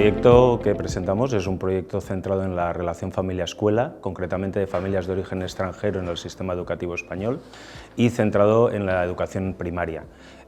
proyecto que presentamos es un proyecto centrado en la relación familia-escuela, concretamente de familias de origen extranjero en el sistema educativo español y centrado en la educación primaria.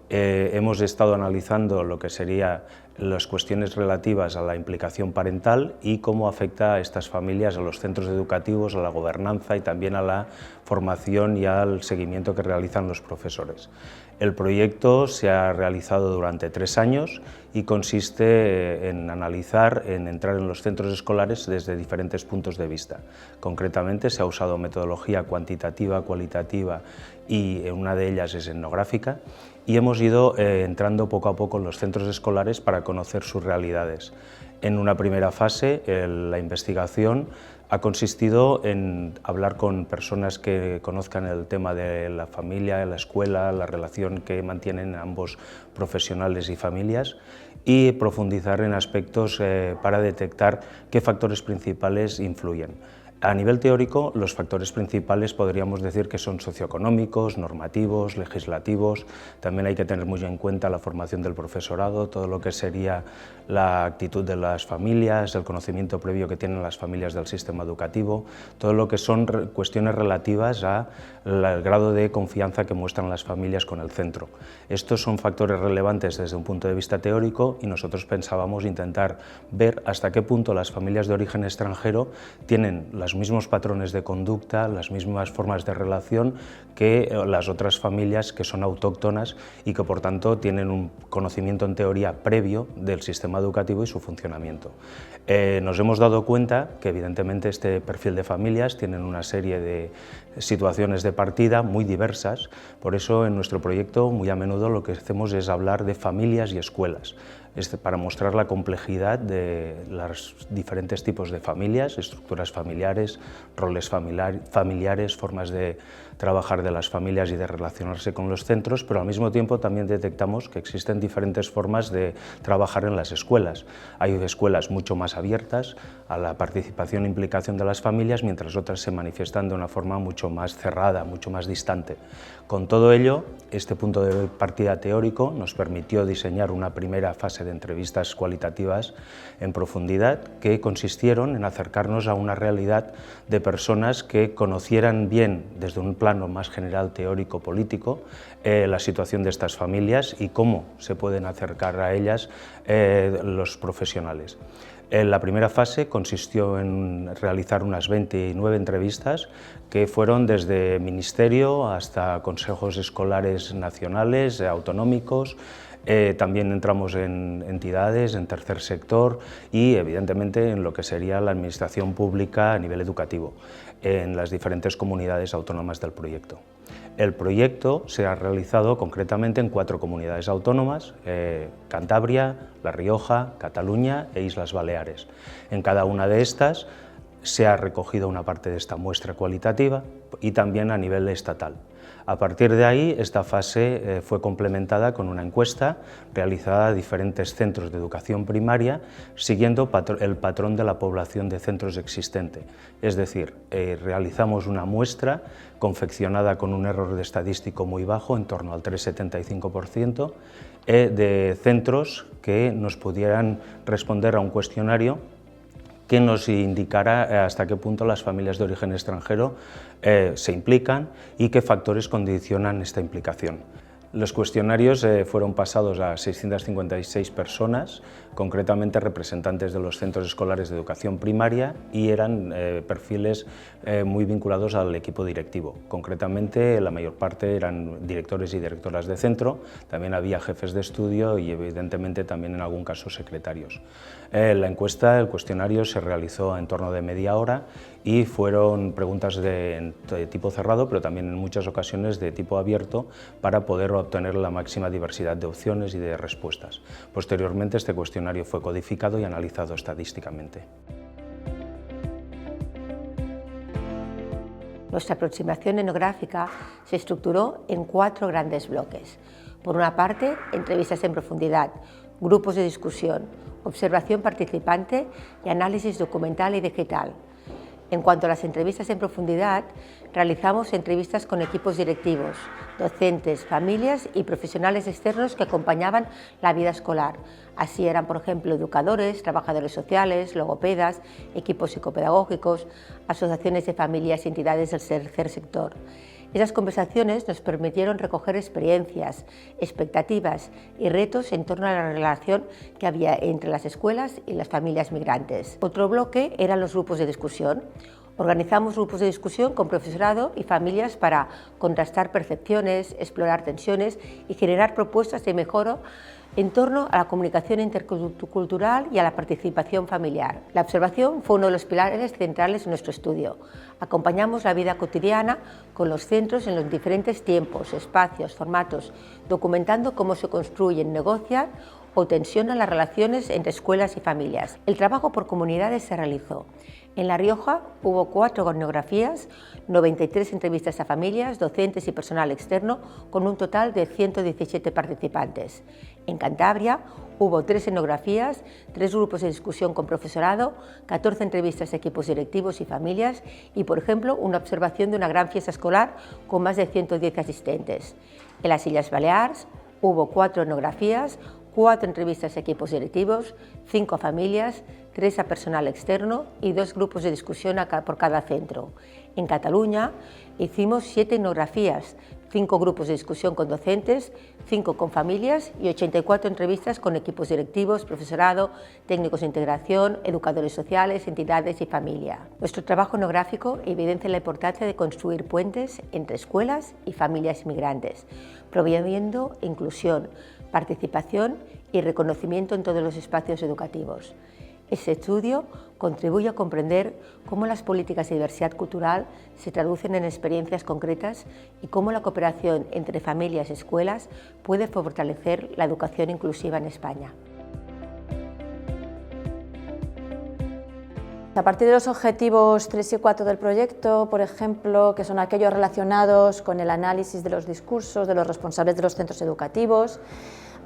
Hemos estado analizando lo que serían las cuestiones relativas a la implicación parental y cómo afecta a estas familias, a los centros educativos, a la gobernanza y también a la formación y al seguimiento que realizan los profesores. El proyecto se ha realizado durante 3 años y consiste en analizar, en entrar en los centros escolares desde diferentes puntos de vista. Concretamente se ha usado metodología cuantitativa, cualitativa y una de ellas es etnográfica, y hemos ido entrando poco a poco en los centros escolares para conocer sus realidades. En una primera fase, la investigación ha consistido en hablar con personas que conozcan el tema de la familia, la escuela, la relación que mantienen ambos profesionales y familias, y profundizar en aspectos para detectar qué factores principales influyen. A nivel teórico, los factores principales podríamos decir que son socioeconómicos, normativos, legislativos. También hay que tener muy en cuenta la formación del profesorado, todo lo que sería la actitud de las familias, el conocimiento previo que tienen las familias del sistema educativo, todo lo que son cuestiones relativas al grado de confianza que muestran las familias con el centro. Estos son factores relevantes desde un punto de vista teórico y nosotros pensábamos intentar ver hasta qué punto las familias de origen extranjero tienen los mismos patrones de conducta, las mismas formas de relación que las otras familias que son autóctonas y que por tanto tienen un conocimiento en teoría previo del sistema educativo y su funcionamiento. Nos hemos dado cuenta que evidentemente este perfil de familias tienen una serie de situaciones de partida muy diversas, por eso en nuestro proyecto muy a menudo lo que hacemos es hablar de familias y escuelas, para mostrar la complejidad de los diferentes tipos de familias, estructuras familiares, roles familiares, formas de trabajar de las familias y de relacionarse con los centros, pero al mismo tiempo también detectamos que existen diferentes formas de trabajar en las escuelas. Hay escuelas mucho más abiertas a la participación e implicación de las familias, mientras otras se manifiestan de una forma mucho más cerrada, mucho más distante. Con todo ello, este punto de partida teórico nos permitió diseñar una primera fase de entrevistas cualitativas en profundidad que consistieron en acercarnos a una realidad de personas que conocieran bien desde un plano más general teórico-político la situación de estas familias y cómo se pueden acercar a ellas los profesionales. La primera fase consistió en realizar unas 29 entrevistas que fueron desde ministerio hasta consejos escolares nacionales, autonómicos. También entramos en entidades, en tercer sector y evidentemente en lo que sería la administración pública a nivel educativo, en las diferentes comunidades autónomas del proyecto. El proyecto se ha realizado concretamente en 4 comunidades autónomas, Cantabria, La Rioja, Cataluña e Islas Baleares. En cada una de estas se ha recogido una parte de esta muestra cualitativa y también a nivel estatal. A partir de ahí, esta fase fue complementada con una encuesta realizada a diferentes centros de educación primaria, siguiendo el patrón de la población de centros existente. Es decir, realizamos una muestra confeccionada con un error estadístico muy bajo, en torno al 3,75%, de centros que nos pudieran responder a un cuestionario que nos indicará hasta qué punto las familias de origen extranjero se implican y qué factores condicionan esta implicación. Los cuestionarios fueron pasados a 656 personas, concretamente representantes de los centros escolares de educación primaria, y eran perfiles muy vinculados al equipo directivo. Concretamente, la mayor parte eran directores y directoras de centro, también había jefes de estudio y evidentemente también en algún caso secretarios. La encuesta, el cuestionario, se realizó en torno de media hora y fueron preguntas de tipo cerrado, pero también en muchas ocasiones de tipo abierto, para poder obtener la máxima diversidad de opciones y de respuestas. Posteriormente, este cuestionario fue codificado y analizado estadísticamente. Nuestra aproximación etnográfica se estructuró en 4 grandes bloques. Por una parte, entrevistas en profundidad, grupos de discusión, observación participante y análisis documental y digital. En cuanto a las entrevistas en profundidad, realizamos entrevistas con equipos directivos, docentes, familias y profesionales externos que acompañaban la vida escolar. Así eran, por ejemplo, educadores, trabajadores sociales, logopedas, equipos psicopedagógicos, asociaciones de familias y entidades del tercer sector. Esas conversaciones nos permitieron recoger experiencias, expectativas y retos en torno a la relación que había entre las escuelas y las familias migrantes. Otro bloque eran los grupos de discusión. Organizamos grupos de discusión con profesorado y familias para contrastar percepciones, explorar tensiones y generar propuestas de mejora en torno a la comunicación intercultural y a la participación familiar. La observación fue uno de los pilares centrales en nuestro estudio. Acompañamos la vida cotidiana con los centros en los diferentes tiempos, espacios, formatos, documentando cómo se construyen, negocian o tensionan las relaciones entre escuelas y familias. El trabajo por comunidades se realizó. En La Rioja hubo 4 etnografías, 93 entrevistas a familias, docentes y personal externo, con un total de 117 participantes. En Cantabria hubo 3 etnografías, 3 grupos de discusión con profesorado, 14 entrevistas a equipos directivos y familias y, por ejemplo, una observación de una gran fiesta escolar con más de 110 asistentes. En las Islas Baleares hubo 4 etnografías, 4 entrevistas a equipos directivos, 5 a familias, 3 a personal externo y 2 grupos de discusión por cada centro. En Cataluña hicimos 7 etnografías, 5 grupos de discusión con docentes, 5 con familias y 84 entrevistas con equipos directivos, profesorado, técnicos de integración, educadores sociales, entidades y familia. Nuestro trabajo etnográfico evidencia la importancia de construir puentes entre escuelas y familias migrantes, promoviendo inclusión, participación y reconocimiento en todos los espacios educativos. Este estudio contribuye a comprender cómo las políticas de diversidad cultural se traducen en experiencias concretas y cómo la cooperación entre familias y escuelas puede fortalecer la educación inclusiva en España. A partir de los objetivos 3 y 4 del proyecto, por ejemplo, que son aquellos relacionados con el análisis de los discursos de los responsables de los centros educativos,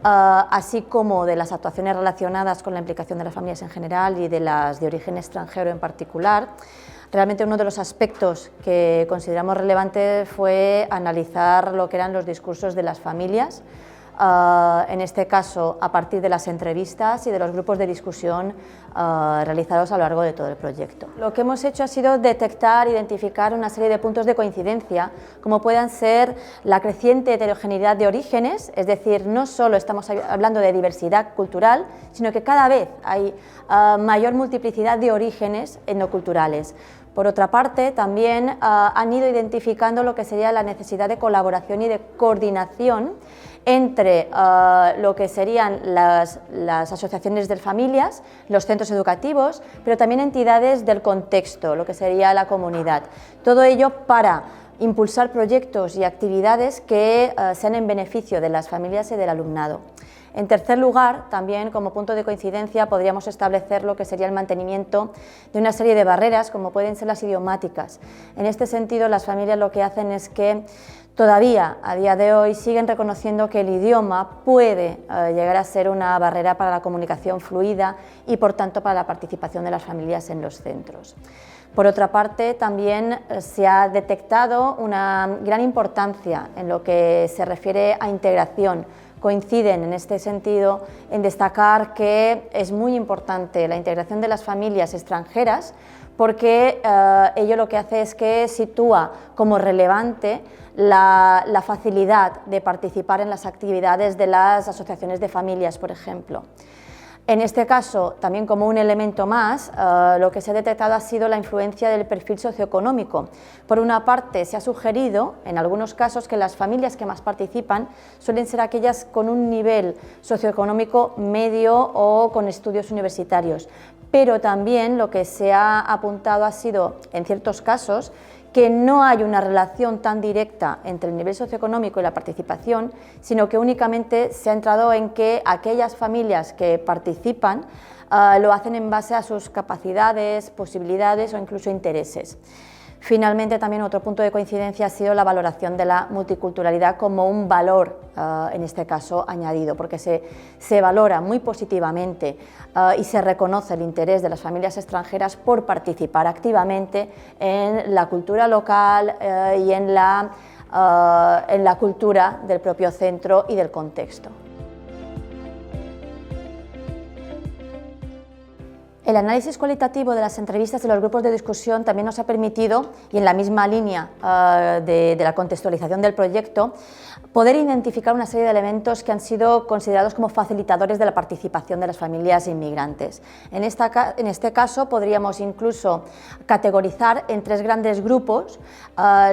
así como de las actuaciones relacionadas con la implicación de las familias en general y de las de origen extranjero en particular, realmente uno de los aspectos que consideramos relevante fue analizar lo que eran los discursos de las familias, en este caso a partir de las entrevistas y de los grupos de discusión realizados a lo largo de todo el proyecto. Lo que hemos hecho ha sido detectar, identificar una serie de puntos de coincidencia, como puedan ser la creciente heterogeneidad de orígenes, es decir, no solo estamos hablando de diversidad cultural, sino que cada vez hay mayor multiplicidad de orígenes etnoculturales. Por otra parte, también han ido identificando lo que sería la necesidad de colaboración y de coordinación entre lo que serían las asociaciones de familias, los centros educativos, pero también entidades del contexto, lo que sería la comunidad. Todo ello para impulsar proyectos y actividades que sean en beneficio de las familias y del alumnado. En tercer lugar, también como punto de coincidencia podríamos establecer lo que sería el mantenimiento de una serie de barreras, como pueden ser las idiomáticas. En este sentido, las familias lo que hacen es que todavía a día de hoy siguen reconociendo que el idioma puede llegar a ser una barrera para la comunicación fluida y por tanto para la participación de las familias en los centros. Por otra parte, también se ha detectado una gran importancia en lo que se refiere a integración. Coinciden en este sentido en destacar que es muy importante la integración de las familias extranjeras porque ello lo que hace es que sitúa como relevante la facilidad de participar en las actividades de las asociaciones de familias, por ejemplo. En este caso, también como un elemento más, lo que se ha detectado ha sido la influencia del perfil socioeconómico. Por una parte, se ha sugerido, en algunos casos, que las familias que más participan suelen ser aquellas con un nivel socioeconómico medio o con estudios universitarios. Pero también lo que se ha apuntado ha sido, en ciertos casos, que no hay una relación tan directa entre el nivel socioeconómico y la participación, sino que únicamente se ha entrado en que aquellas familias que participan lo hacen en base a sus capacidades, posibilidades o incluso intereses. Finalmente, también otro punto de coincidencia ha sido la valoración de la multiculturalidad como un valor, en este caso, añadido, porque se valora muy positivamente y se reconoce el interés de las familias extranjeras por participar activamente en la cultura local y en la cultura del propio centro y del contexto. El análisis cualitativo de las entrevistas de los grupos de discusión también nos ha permitido, y en la misma línea de la contextualización del proyecto, poder identificar una serie de elementos que han sido considerados como facilitadores de la participación de las familias inmigrantes. En este caso podríamos incluso categorizar en 3 grandes grupos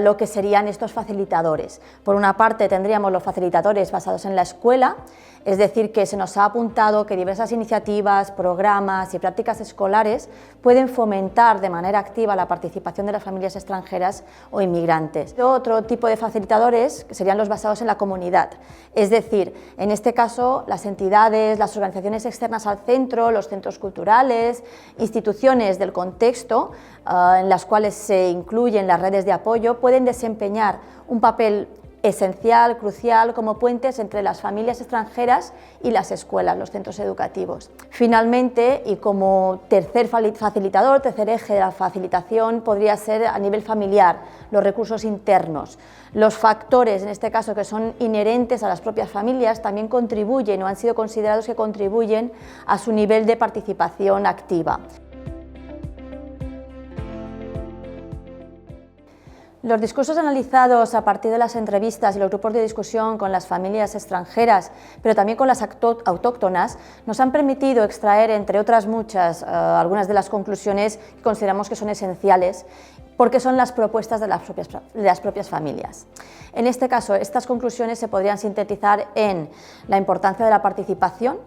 lo que serían estos facilitadores. Por una parte tendríamos los facilitadores basados en la escuela, es decir, que se nos ha apuntado que diversas iniciativas, programas y prácticas escolares pueden fomentar de manera activa la participación de las familias extranjeras o inmigrantes. Otro tipo de facilitadores que serían los basados en la comunidad, es decir, en este caso las entidades, las organizaciones externas al centro, los centros culturales, instituciones del contexto en las cuales se incluyen las redes de apoyo pueden desempeñar un papel esencial, crucial, como puentes entre las familias extranjeras y las escuelas, los centros educativos. Finalmente, y como tercer facilitador, tercer eje de la facilitación, podría ser a nivel familiar, los recursos internos. Los factores, en este caso, que son inherentes a las propias familias, también contribuyen o han sido considerados que contribuyen a su nivel de participación activa. Los discursos analizados a partir de las entrevistas y los grupos de discusión con las familias extranjeras, pero también con las autóctonas, nos han permitido extraer, entre otras muchas, algunas de las conclusiones que consideramos que son esenciales, porque son las propuestas de las propias familias. En este caso, estas conclusiones se podrían sintetizar en la importancia de la participación,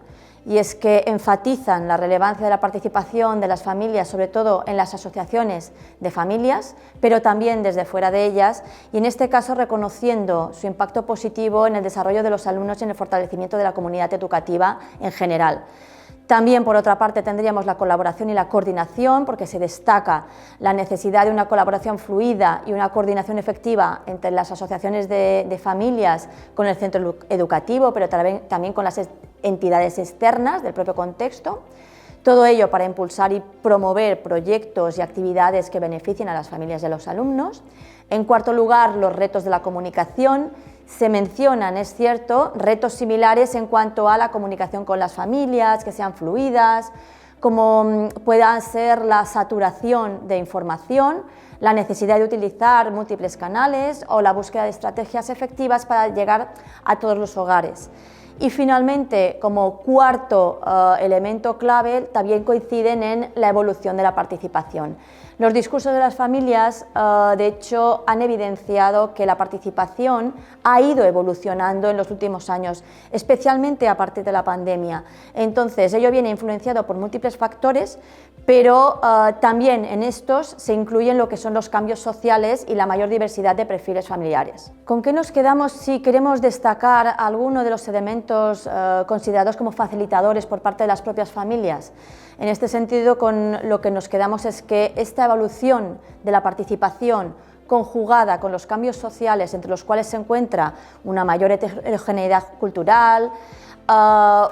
y es que enfatizan la relevancia de la participación de las familias, sobre todo en las asociaciones de familias, pero también desde fuera de ellas, y en este caso reconociendo su impacto positivo en el desarrollo de los alumnos y en el fortalecimiento de la comunidad educativa en general. También, por otra parte, tendríamos la colaboración y la coordinación, porque se destaca la necesidad de una colaboración fluida y una coordinación efectiva entre las asociaciones de familias con el centro educativo, pero también con las entidades externas del propio contexto. Todo ello para impulsar y promover proyectos y actividades que beneficien a las familias de los alumnos. En cuarto lugar, los retos de la comunicación. Se mencionan, es cierto, retos similares en cuanto a la comunicación con las familias, que sean fluidas, como pueda ser la saturación de información, la necesidad de utilizar múltiples canales o la búsqueda de estrategias efectivas para llegar a todos los hogares. Y finalmente, como cuarto elemento clave, también coinciden en la evolución de la participación. Los discursos de las familias, de hecho, han evidenciado que la participación ha ido evolucionando en los últimos años, especialmente a partir de la pandemia. Entonces, ello viene influenciado por múltiples factores, pero también en estos se incluyen lo que son los cambios sociales y la mayor diversidad de perfiles familiares. ¿Con qué nos quedamos si queremos destacar alguno de los elementos considerados como facilitadores por parte de las propias familias? En este sentido, con lo que nos quedamos es que esta evolución de la participación conjugada con los cambios sociales, entre los cuales se encuentra una mayor heterogeneidad cultural,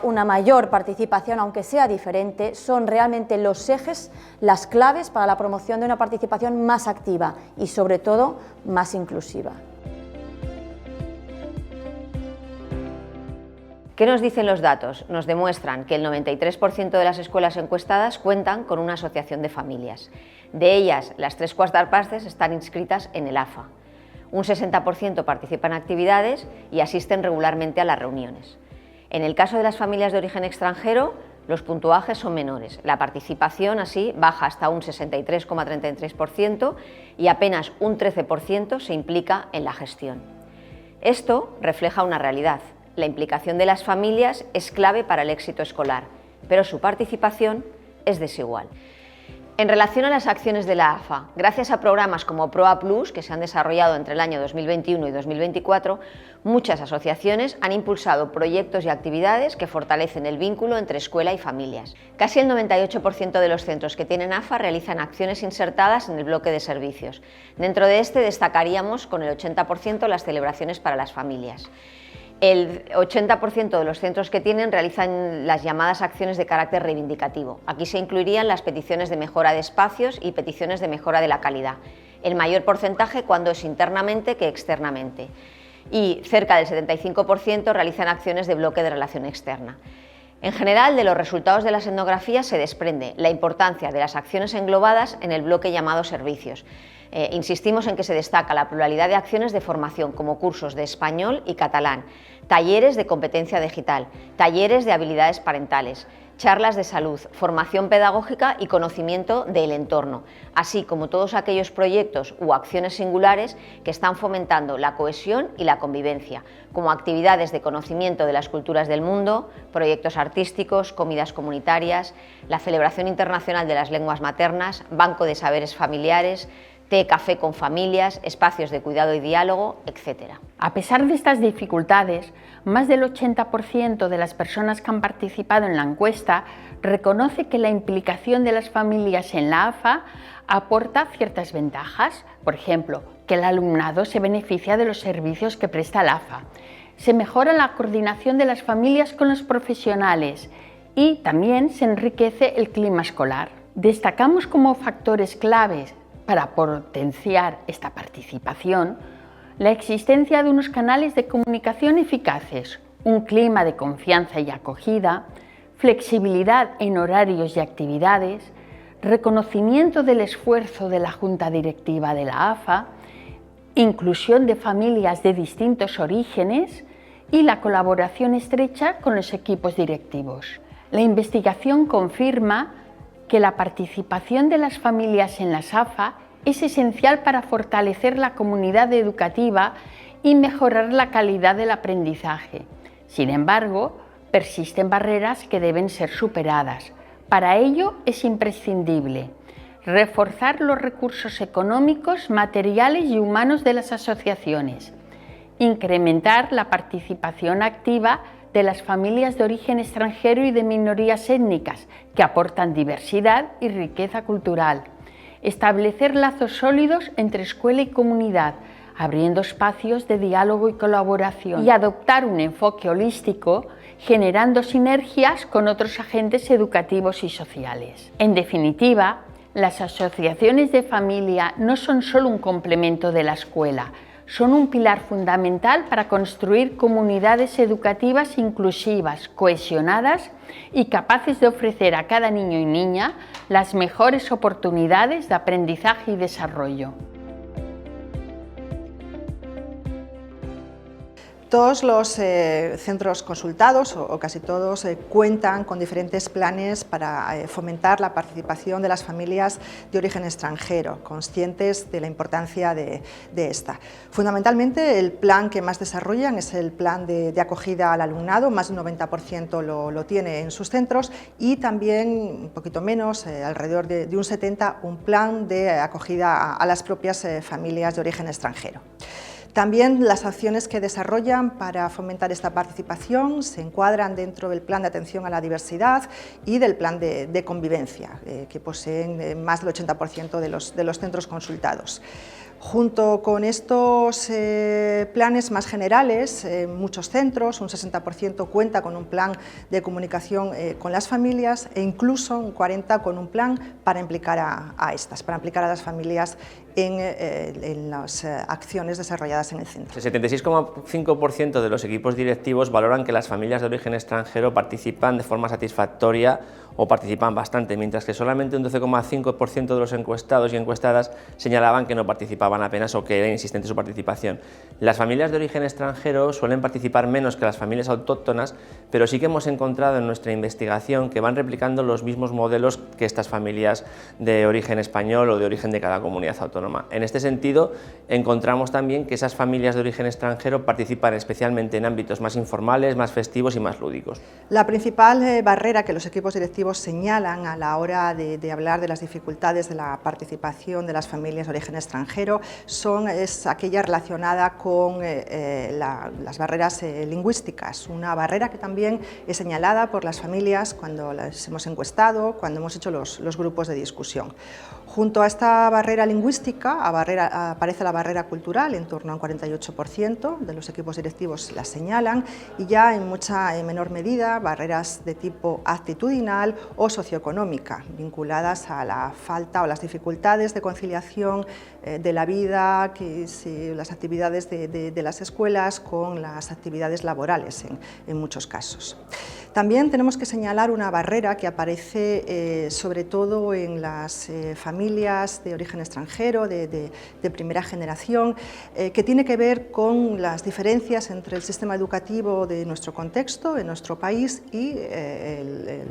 una mayor participación, aunque sea diferente, son realmente los ejes, las claves para la promoción de una participación más activa y, sobre todo, más inclusiva. ¿Qué nos dicen los datos? Nos demuestran que el 93% de las escuelas encuestadas cuentan con una asociación de familias. De ellas, las 3/4 partes están inscritas en el AFA. Un 60% participan en actividades y asisten regularmente a las reuniones. En el caso de las familias de origen extranjero, los puntuajes son menores. La participación así baja hasta un 63,33% y apenas un 13% se implica en la gestión. Esto refleja una realidad. La implicación de las familias es clave para el éxito escolar, pero su participación es desigual. En relación a las acciones de la AFA, gracias a programas como PROA Plus, que se han desarrollado entre el año 2021 y 2024, muchas asociaciones han impulsado proyectos y actividades que fortalecen el vínculo entre escuela y familias. Casi el 98% de los centros que tienen AFA realizan acciones insertadas en el bloque de servicios. Dentro de este destacaríamos con el 80% las celebraciones para las familias. El 80% de los centros que tienen realizan las llamadas acciones de carácter reivindicativo. Aquí se incluirían las peticiones de mejora de espacios y peticiones de mejora de la calidad. El mayor porcentaje cuando es internamente que externamente. Y cerca del 75% realizan acciones de bloque de relación externa. En general, de los resultados de las etnografías se desprende la importancia de las acciones englobadas en el bloque llamado servicios. Insistimos en que se destaca la pluralidad de acciones de formación como cursos de español y catalán, talleres de competencia digital, talleres de habilidades parentales, charlas de salud, formación pedagógica y conocimiento del entorno, así como todos aquellos proyectos u acciones singulares que están fomentando la cohesión y la convivencia, como actividades de conocimiento de las culturas del mundo, proyectos artísticos, comidas comunitarias, la celebración internacional de las lenguas maternas, banco de saberes familiares, té, café con familias, espacios de cuidado y diálogo, etc. A pesar de estas dificultades, más del 80% de las personas que han participado en la encuesta reconoce que la implicación de las familias en la AFA aporta ciertas ventajas. Por ejemplo, que el alumnado se beneficia de los servicios que presta la AFA. Se mejora la coordinación de las familias con los profesionales y también se enriquece el clima escolar. Destacamos como factores claves para potenciar esta participación la existencia de unos canales de comunicación eficaces, un clima de confianza y acogida, flexibilidad en horarios y actividades, reconocimiento del esfuerzo de la Junta Directiva de la AFA, inclusión de familias de distintos orígenes y la colaboración estrecha con los equipos directivos. La investigación confirma que la participación de las familias en las AFA es esencial para fortalecer la comunidad educativa y mejorar la calidad del aprendizaje. Sin embargo, persisten barreras que deben ser superadas. Para ello es imprescindible reforzar los recursos económicos, materiales y humanos de las asociaciones, incrementar la participación activa de las familias de origen extranjero y de minorías étnicas, que aportan diversidad y riqueza cultural. Establecer lazos sólidos entre escuela y comunidad, abriendo espacios de diálogo y colaboración. Y adoptar un enfoque holístico, generando sinergias con otros agentes educativos y sociales. En definitiva, las asociaciones de familia no son solo un complemento de la escuela, son un pilar fundamental para construir comunidades educativas inclusivas, cohesionadas y capaces de ofrecer a cada niño y niña las mejores oportunidades de aprendizaje y desarrollo. Todos los centros consultados, o casi todos, cuentan con diferentes planes para fomentar la participación de las familias de origen extranjero, conscientes de la importancia de esta. Fundamentalmente, el plan que más desarrollan es el plan de acogida al alumnado, más de un 90% lo tiene en sus centros, y también, un poquito menos, alrededor de un 70%, un plan de acogida a las propias familias de origen extranjero. También las acciones que desarrollan para fomentar esta participación se encuadran dentro del plan de atención a la diversidad y del plan de convivencia, que poseen más del 80% de los centros consultados. Junto con estos planes más generales, muchos centros, un 60% cuenta con un plan de comunicación con las familias e incluso un 40% con un plan para implicar a las familias en las acciones desarrolladas en el centro. El 76,5% de los equipos directivos valoran que las familias de origen extranjero participan de forma satisfactoria o participan bastante, mientras que solamente un 12,5% de los encuestados y encuestadas señalaban que no participaban apenas o que era insistente su participación. Las familias de origen extranjero suelen participar menos que las familias autóctonas, pero sí que hemos encontrado en nuestra investigación que van replicando los mismos modelos que estas familias de origen español o de origen de cada comunidad autónoma. autónoma. En este sentido, encontramos también que esas familias de origen extranjero participan especialmente en ámbitos más informales, más festivos y más lúdicos. La principal barrera que los equipos directivos señalan a la hora de hablar de las dificultades de la participación de las familias de origen extranjero es aquella relacionada con las barreras lingüísticas, una barrera que también es señalada por las familias cuando las hemos encuestado, cuando hemos hecho los grupos de discusión. Junto a esta barrera lingüística aparece la barrera cultural, en torno al 48% de los equipos directivos la señalan, y ya en menor medida barreras de tipo actitudinal o socioeconómica, vinculadas a la falta o las dificultades de conciliación de la vida, las actividades de las escuelas con las actividades laborales en muchos casos. También tenemos que señalar una barrera que aparece sobre todo en las familias de origen extranjero, de primera generación, que tiene que ver con las diferencias entre el sistema educativo de nuestro contexto, en nuestro país, y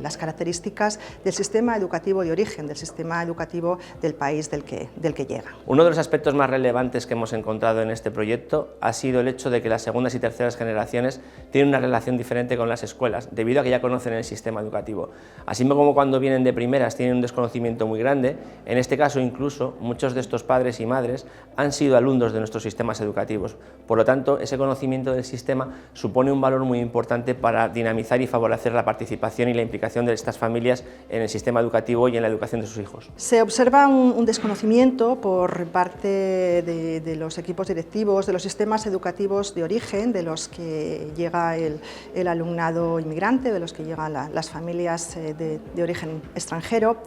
las características del sistema educativo de origen, del sistema educativo del país del que llega. Uno de los aspectos más relevantes que hemos encontrado en este proyecto ha sido el hecho de que las segundas y terceras generaciones tienen una relación diferente con las escuelas, debido a que ya conocen el sistema educativo. Así como cuando vienen de primeras tienen un desconocimiento muy grande, en este caso incluso muchos de estos padres y madres han sido alumnos de nuestros sistemas educativos. Por lo tanto, ese conocimiento del sistema supone un valor muy importante para dinamizar y favorecer la participación y la implicación de estas familias en el sistema educativo y en la educación de sus hijos. Se observa un desconocimiento por parte de los equipos directivos, de los sistemas educativos de origen, de los que llega el alumnado inmigrante, de los que llegan las familias de origen extranjero,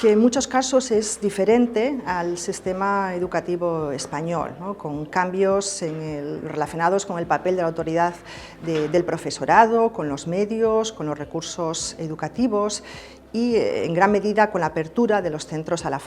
que en muchos casos es diferente al sistema educativo español, ¿no? Con cambios relacionados con el papel de la autoridad del profesorado, con los medios, con los recursos educativos y en gran medida con la apertura de los centros a las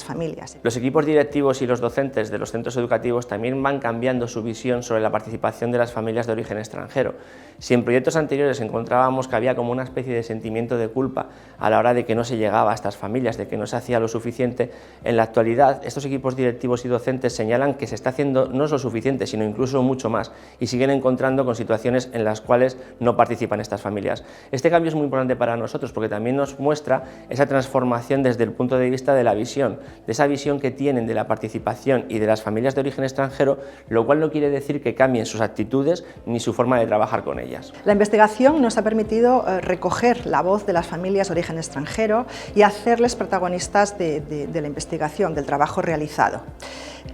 familias. Los equipos directivos y los docentes de los centros educativos también van cambiando su visión sobre la participación de las familias de origen extranjero. Si en proyectos anteriores encontrábamos que había como una especie de sentimiento de culpa a la hora de que no se llegaba a estas familias, de que no se hacía lo suficiente, en la actualidad estos equipos directivos y docentes señalan que se está haciendo no lo suficiente, sino incluso mucho más, y siguen encontrando con situaciones en las cuales no participan estas familias. Este cambio es muy importante para nosotros porque también nos muestra esa transformación desde el punto de vista de la visión, de esa visión que tienen de la participación y de las familias de origen extranjero, lo cual no quiere decir que cambien sus actitudes ni su forma de trabajar con ellas. La investigación nos ha permitido recoger la voz de las familias de origen extranjero y hacerles protagonistas de la investigación, del trabajo realizado.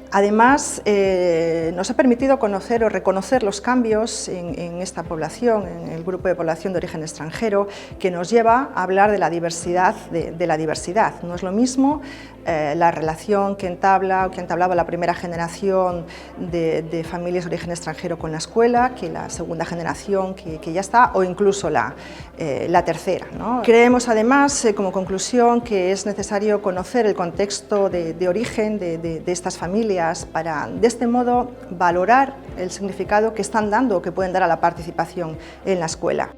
Además, nos ha permitido conocer o reconocer los cambios en esta población, en el grupo de población de origen extranjero, que nos lleva a hablar de la diversidad de la diversidad. No es lo mismo la relación que entablaba la primera generación de familias de origen extranjero con la escuela, que la segunda generación que ya está, o incluso la tercera, ¿no? Creemos además, como conclusión, que es necesario conocer el contexto de origen de estas familias para, de este modo, valorar el significado que están dando o que pueden dar a la participación en la escuela.